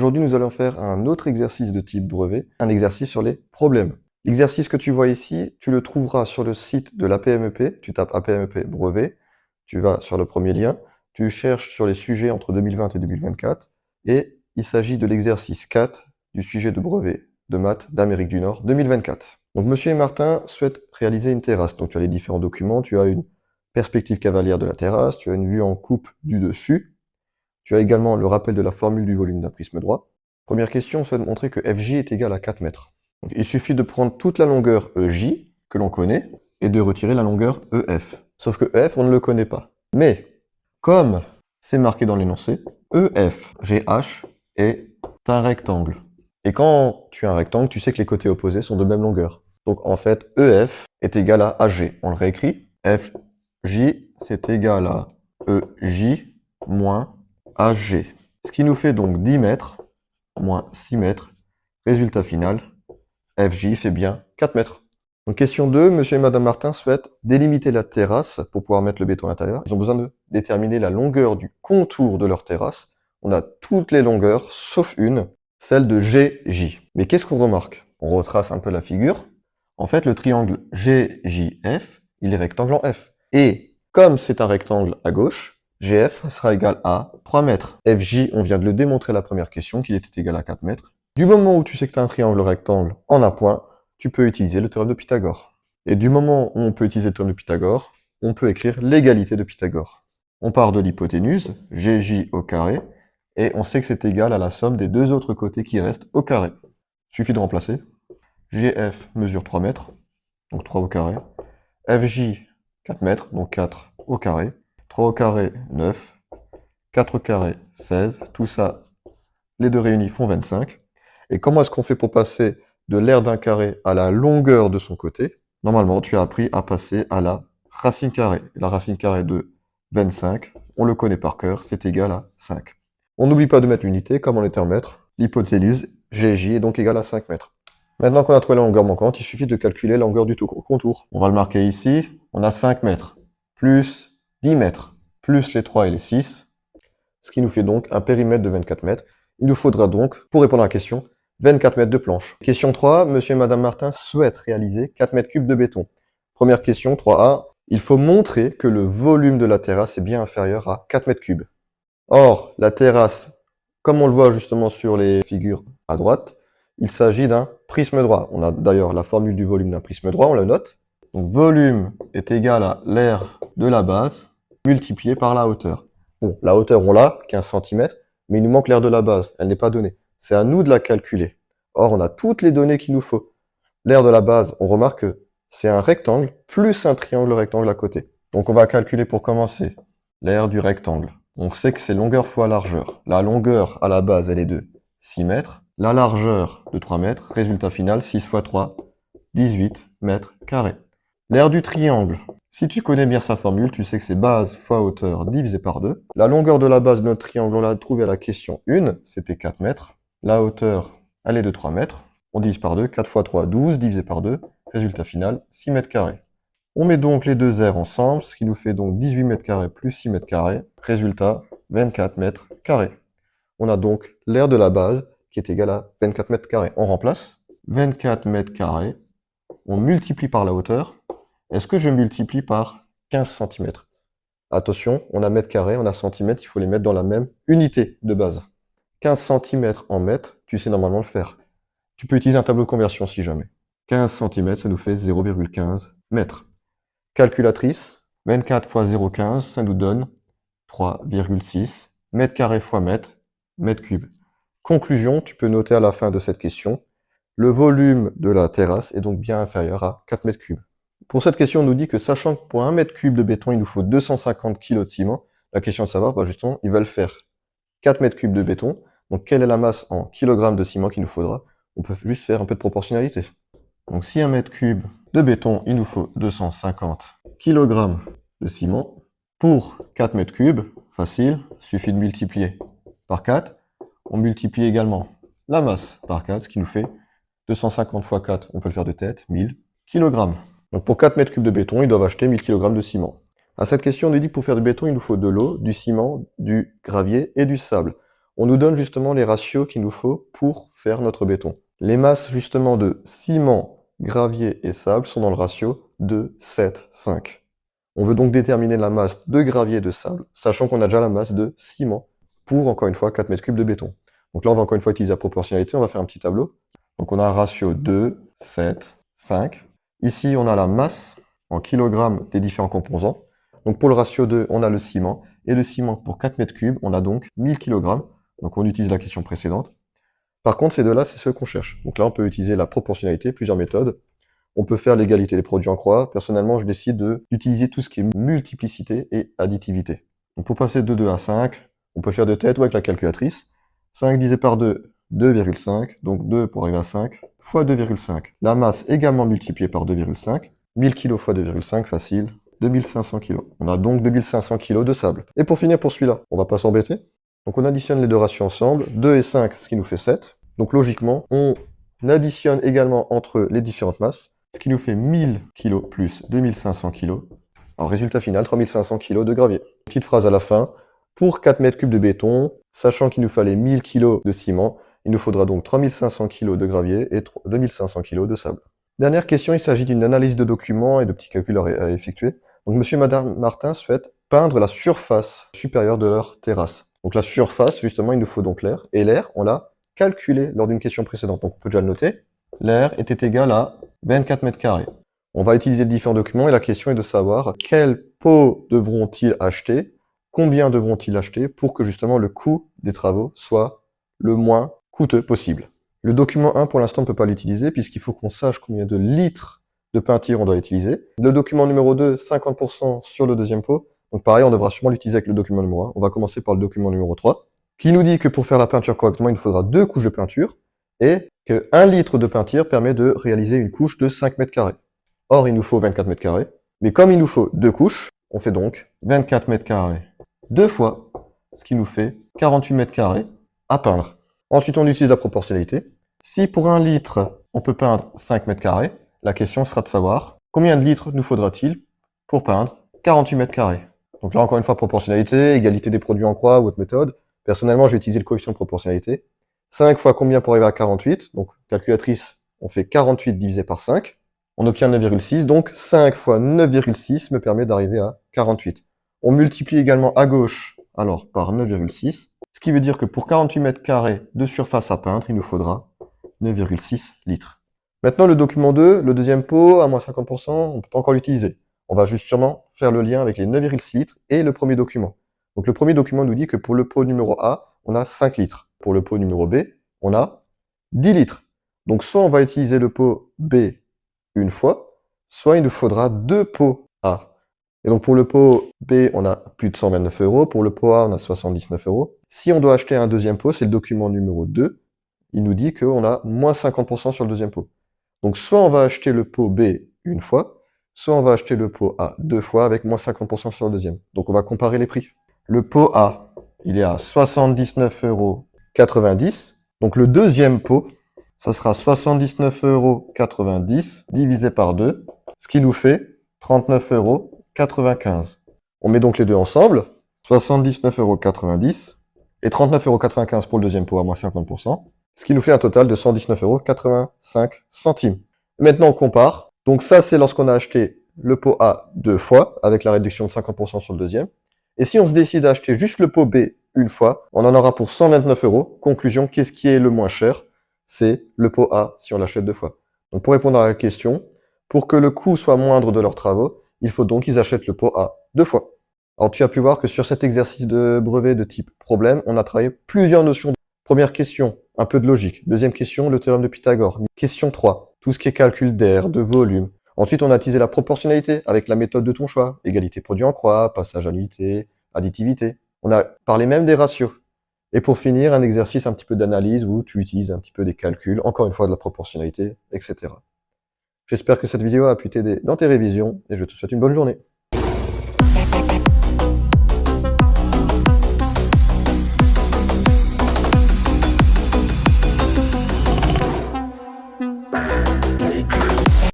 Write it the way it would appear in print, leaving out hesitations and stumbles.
Aujourd'hui, nous allons faire un autre exercice de type brevet, un exercice sur les problèmes. L'exercice que tu vois ici, tu le trouveras sur le site de l'APMEP. Tu tapes APMEP brevet, tu vas sur le premier lien, tu cherches sur les sujets entre 2020 et 2024, et il s'agit de l'exercice 4 du sujet de brevet de maths d'Amérique du Nord 2024. Donc, Monsieur et Martin souhaitent réaliser une terrasse. Donc, tu as les différents documents, tu as une perspective cavalière de la terrasse, tu as une vue en coupe du dessus, tu as également le rappel de la formule du volume d'un prisme droit. Première question, on souhaite montrer que FJ est égal à 4 mètres. Donc, il suffit de prendre toute la longueur EJ, que l'on connaît, et de retirer la longueur EF. Sauf que EF, on ne le connaît pas. Mais, comme c'est marqué dans l'énoncé, EF, GH, est un rectangle. Et quand tu as un rectangle, tu sais que les côtés opposés sont de même longueur. Donc en fait, EF est égal à AG. On le réécrit. FJ, c'est égal à EJ moins AG. Ce qui nous fait donc 10 mètres moins 6 mètres. Résultat final, FJ fait bien 4 mètres. Donc question 2, monsieur et madame Martin souhaitent délimiter la terrasse pour pouvoir mettre le béton à l'intérieur. Ils ont besoin de déterminer la longueur du contour de leur terrasse. On a toutes les longueurs, sauf une, celle de GJ. Mais qu'est-ce qu'on remarque? On retrace un peu la figure. En fait, le triangle GJF, il est rectangle en F. Et comme c'est un rectangle à gauche, GF sera égal à 3 mètres. FJ, on vient de le démontrer à la première question, qu'il était égal à 4 mètres. Du moment où tu sais que tu as un triangle rectangle en un point, tu peux utiliser le théorème de Pythagore. Et du moment où on peut utiliser le théorème de Pythagore, on peut écrire l'égalité de Pythagore. On part de l'hypoténuse, GJ au carré, et on sait que c'est égal à la somme des deux autres côtés qui restent au carré. Il suffit de remplacer. GF mesure 3 mètres, donc 3 au carré. FJ, 4 mètres, donc 4 au carré. 3 au carré, 9. 4 au carré, 16. Tout ça, les deux réunis font 25. Et comment est-ce qu'on fait pour passer de l'aire d'un carré à la longueur de son côté? Normalement, tu as appris à passer à la racine carrée. La racine carrée de 25, on le connaît par cœur, c'est égal à 5. On n'oublie pas de mettre l'unité, comme on était en mètres. L'hypoténuse, GJ, est donc égal à 5 mètres. Maintenant qu'on a trouvé la longueur manquante, il suffit de calculer la longueur du contour. On va le marquer ici. On a 5 mètres, plus 10 mètres, plus les 3 et les 6, ce qui nous fait donc un périmètre de 24 mètres. Il nous faudra donc, pour répondre à la question, 24 mètres de planche. Question 3, monsieur et madame Martin souhaitent réaliser 4 mètres cubes de béton. Première question, 3A, il faut montrer que le volume de la terrasse est bien inférieur à 4 mètres cubes. Or, la terrasse, comme on le voit justement sur les figures à droite, il s'agit d'un prisme droit. On a d'ailleurs la formule du volume d'un prisme droit, on le note. Donc, volume est égal à l'aire de la base multiplié par la hauteur. Bon, la hauteur, on l'a, 15 cm, mais il nous manque l'aire de la base, elle n'est pas donnée. C'est à nous de la calculer. Or, on a toutes les données qu'il nous faut. L'aire de la base, on remarque que c'est un rectangle plus un triangle rectangle à côté. Donc, on va calculer pour commencer l'aire du rectangle. On sait que c'est longueur fois largeur. La longueur à la base, elle est de 6 mètres. La largeur de 3 mètres. Résultat final, 6 fois 3, 18 mètres carrés. L'aire du triangle. Si tu connais bien sa formule, tu sais que c'est base fois hauteur divisé par 2. La longueur de la base de notre triangle, on l'a trouvée à la question 1, c'était 4 mètres. La hauteur, elle est de 3 mètres. On divise par 2, 4 fois 3, 12, divisé par 2. Résultat final, 6 mètres carrés. On met donc les deux aires ensemble, ce qui nous fait donc 18 mètres carrés plus 6 mètres carrés. Résultat, 24 mètres carrés. On a donc l'aire de la base qui est égale à 24 mètres carrés. On remplace 24 mètres carrés. On multiplie par la hauteur. Est-ce que je multiplie par 15 cm? Attention, on a mètre carré, on a centimètre, il faut les mettre dans la même unité de base. 15 cm en mètres, tu sais normalement le faire. Tu peux utiliser un tableau de conversion si jamais. 15 cm, ça nous fait 0,15 mètres. Calculatrice, 24 fois 0,15, ça nous donne 3,6 mètres carrés fois mètre, mètre cube. Conclusion, tu peux noter à la fin de cette question, le volume de la terrasse est donc bien inférieur à 4 mètres cubes. Pour cette question, on nous dit que sachant que pour 1 mètre cube de béton, il nous faut 250 kg de ciment, la question est de savoir, justement, ils veulent faire 4 mètres cubes de béton, donc quelle est la masse en kilogrammes de ciment qu'il nous faudra? On peut juste faire un peu de proportionnalité. Donc si 1 mètre cube de béton, il nous faut 250 kg de ciment. Pour 4 mètres cubes, facile, il suffit de multiplier par 4. On multiplie également la masse par 4, ce qui nous fait 250 fois 4, on peut le faire de tête, 1000 kg. Donc pour 4 mètres cubes de béton, ils doivent acheter 1000 kg de ciment. À cette question, on nous dit que pour faire du béton, il nous faut de l'eau, du ciment, du gravier et du sable. on nous donne justement les ratios qu'il nous faut pour faire notre béton. Les masses justement de ciment, gravier et sable sont dans le ratio 2, 7, 5. On veut donc déterminer la masse de gravier et de sable, sachant qu'on a déjà la masse de ciment pour, encore une fois, 4 mètres cubes de béton. Donc là, on va encore une fois utiliser la proportionnalité, on va faire un petit tableau. Donc on a un ratio 2, 7, 5. Ici, on a la masse en kilogrammes des différents composants. Donc pour le ratio 2, on a le ciment. Et le ciment, pour 4 mètres cubes, on a donc 1000 kg. Donc on utilise la question précédente. Par contre, ces deux-là, c'est ceux qu'on cherche. Donc là, on peut utiliser la proportionnalité, plusieurs méthodes. On peut faire l'égalité des produits en croix. Personnellement, je décide d'utiliser tout ce qui est multiplicité et additivité. Donc pour passer de 2 à 5, on peut faire de tête ou avec la calculatrice. 5 divisé par 2, 2,5. Donc 2 pour arriver à 5, fois 2,5. La masse également multipliée par 2,5. 1000 kg fois 2,5, facile. 2500 kg. On a donc 2500 kg de sable. Et pour finir pour celui-là, on va pas s'embêter. Donc on additionne les deux ratios ensemble. 2 et 5, ce qui nous fait 7. Donc logiquement, on additionne également entre les différentes masses, ce qui nous fait 1000 kg plus 2500 kg. Alors résultat final, 3500 kg de gravier. Petite phrase à la fin. Pour 4 mètres cubes de béton, sachant qu'il nous fallait 1000 kg de ciment, il nous faudra donc 3500 kg de gravier et 2500 kg de sable. Dernière question, il s'agit d'une analyse de documents et de petits calculs à effectuer. Donc monsieur et madame Martin souhaitent peindre la surface supérieure de leur terrasse. Donc la surface, justement, il nous faut donc l'air. Et l'air, on l'a calculé lors d'une question précédente. Donc on peut déjà le noter. L'air était égal à 24 mètres carrés. On va utiliser différents documents et la question est de savoir quels pots devront-ils acheter, combien devront-ils acheter pour que justement le coût des travaux soit le moins coûteux possible. Le document 1, pour l'instant, on ne peut pas l'utiliser puisqu'il faut qu'on sache combien de litres de peinture on doit utiliser. Le document numéro 2, 50% sur le deuxième pot. Donc pareil, on devra sûrement l'utiliser avec le document numéro 1. On va commencer par le document numéro 3, qui nous dit que pour faire la peinture correctement, il nous faudra 2 couches de peinture et que 1 litre de peinture permet de réaliser une couche de 5 mètres carrés. Or, il nous faut 24 mètres carrés. Mais comme il nous faut 2 couches, on fait donc 24 mètres carrés 2 fois, ce qui nous fait 48 mètres carrés à peindre. Ensuite, on utilise la proportionnalité. Si pour 1 litre, on peut peindre 5 mètres carrés, la question sera de savoir combien de litres nous faudra-t-il pour peindre 48 mètres carrés. Donc là, encore une fois, proportionnalité, égalité des produits en croix ou autre méthode. Personnellement, je vais utiliser le coefficient de proportionnalité. 5 fois combien pour arriver à 48? Donc, calculatrice, on fait 48 divisé par 5. On obtient 9,6. Donc, 5 fois 9,6 me permet d'arriver à 48. On multiplie également à gauche, alors, par 9,6. Ce qui veut dire que pour 48 mètres carrés de surface à peindre, il nous faudra 9,6 litres. Maintenant, le document 2, le deuxième pot, à moins 50%, on ne peut pas encore l'utiliser. On va juste sûrement faire le lien avec les 9,6 litres et le premier document. Donc le premier document nous dit que pour le pot numéro A, on a 5 litres. Pour le pot numéro B, on a 10 litres. Donc soit on va utiliser le pot B une fois, soit il nous faudra 2 pots A. Et donc pour le pot B, on a plus de 129 €. Pour le pot A, on a 79 €. Si on doit acheter un deuxième pot, c'est le document numéro 2. Il nous dit qu'on a moins 50% sur le deuxième pot. Donc soit on va acheter le pot B une fois, soit on va acheter le pot A 2 fois avec moins 50% sur le deuxième. Donc on va comparer les prix. Le pot A, il est à 79,90 €. Donc le deuxième pot, ça sera 79,90 € divisé par 2, ce qui nous fait 39,95 €. On met donc les deux ensemble, 79,90 € et 39,95 € pour le deuxième pot à moins 50%, ce qui nous fait un total de 119,85 €. Maintenant, on compare. Donc ça, c'est lorsqu'on a acheté le pot A 2 fois, avec la réduction de 50% sur le deuxième. Et si on se décide à acheter juste le pot B une fois, on en aura pour 129 €. Conclusion, qu'est-ce qui est le moins cher? C'est le pot A si on l'achète 2 fois. Donc pour répondre à la question, pour que le coût soit moindre de leurs travaux, il faut donc qu'ils achètent le pot A 2 fois. Alors tu as pu voir que sur cet exercice de brevet de type problème, on a travaillé plusieurs notions. Première question, un peu de logique. Deuxième question, le théorème de Pythagore. Question 3, tout ce qui est calcul d'air, de volume. Ensuite, on a utilisé la proportionnalité avec la méthode de ton choix. Égalité produit en croix, passage à l'unité, additivité. On a parlé même des ratios. Et pour finir, un exercice un petit peu d'analyse où tu utilises un petit peu des calculs, encore une fois de la proportionnalité, etc. J'espère que cette vidéo a pu t'aider dans tes révisions et je te souhaite une bonne journée.